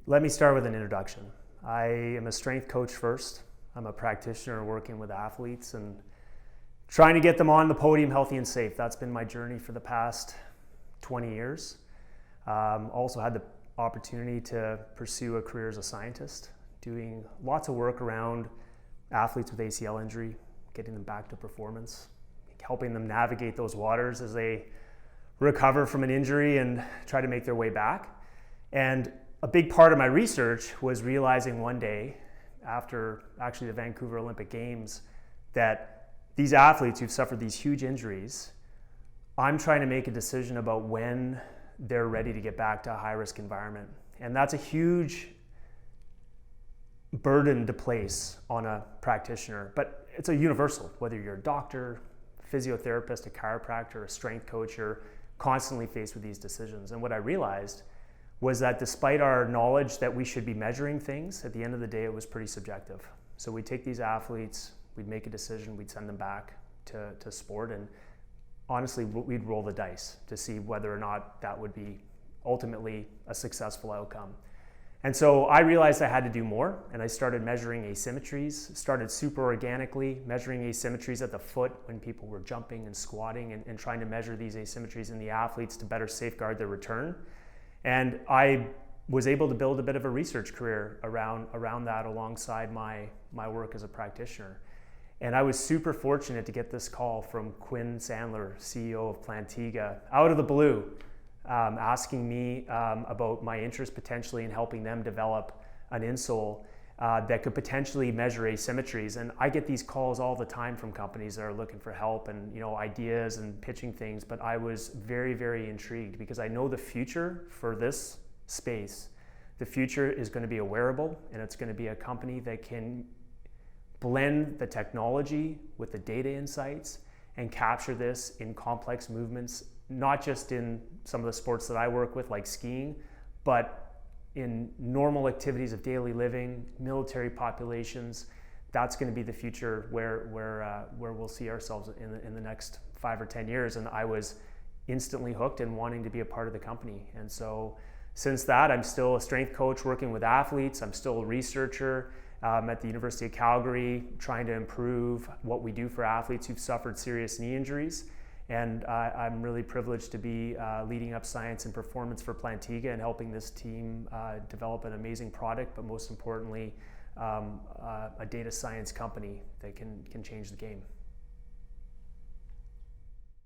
Let me start with an introduction. I am a strength coach first. I'm a practitioner working with athletes and trying to get them on the podium healthy and safe. That's been my journey for the past 20 years. Also had the opportunity to pursue a career as a scientist, doing lots of work around athletes with ACL injury, getting them back to performance, helping them navigate those waters as they recover from an injury and try to make their way back. And a big part of my research was realizing one day, after actually the Vancouver Olympic Games, that these athletes who've suffered these huge injuries, I'm trying to make a decision about when they're ready to get back to a high-risk environment. And that's a huge burden to place on a practitioner, but it's a universal. Whether you're a doctor, physiotherapist, a chiropractor, a strength coach, you're constantly faced with these decisions. And what I realized was that despite our knowledge that we should be measuring things, at the end of the day, it was pretty subjective. So we'd take these athletes, we'd make a decision, we'd send them back to sport, and honestly, we'd roll the dice to see whether or not that would be ultimately a successful outcome. And so I realized I had to do more, and I started measuring asymmetries, started super organically measuring asymmetries at the foot when people were jumping and squatting, and trying to measure these asymmetries in the athletes to better safeguard their return. And I was able to build a bit of a research career around that alongside my work as a practitioner. And I was super fortunate to get this call from Quinn Sandler, CEO of Plantiga, out of the blue, asking me about my interest potentially in helping them develop an insole that could potentially measure asymmetries. And I get these calls all the time from companies that are looking for help and ideas and pitching things, but I was very, very intrigued because I know the future for this space, the future is going to be a wearable, and it's going to be a company that can blend the technology with the data insights and capture this in complex movements, not just in some of the sports that I work with like skiing, but in normal activities of daily living, military populations. That's going to be the future where we'll see ourselves in the next 5 or 10 years. And I was instantly hooked and wanting to be a part of the company. And so since that, I'm still a strength coach working with athletes. I'm still a researcher at the University of Calgary, trying to improve what we do for athletes who've suffered serious knee injuries. And I'm really privileged to be leading up science and performance for Plantiga and helping this team develop an amazing product, but most importantly, a data science company that can change the game.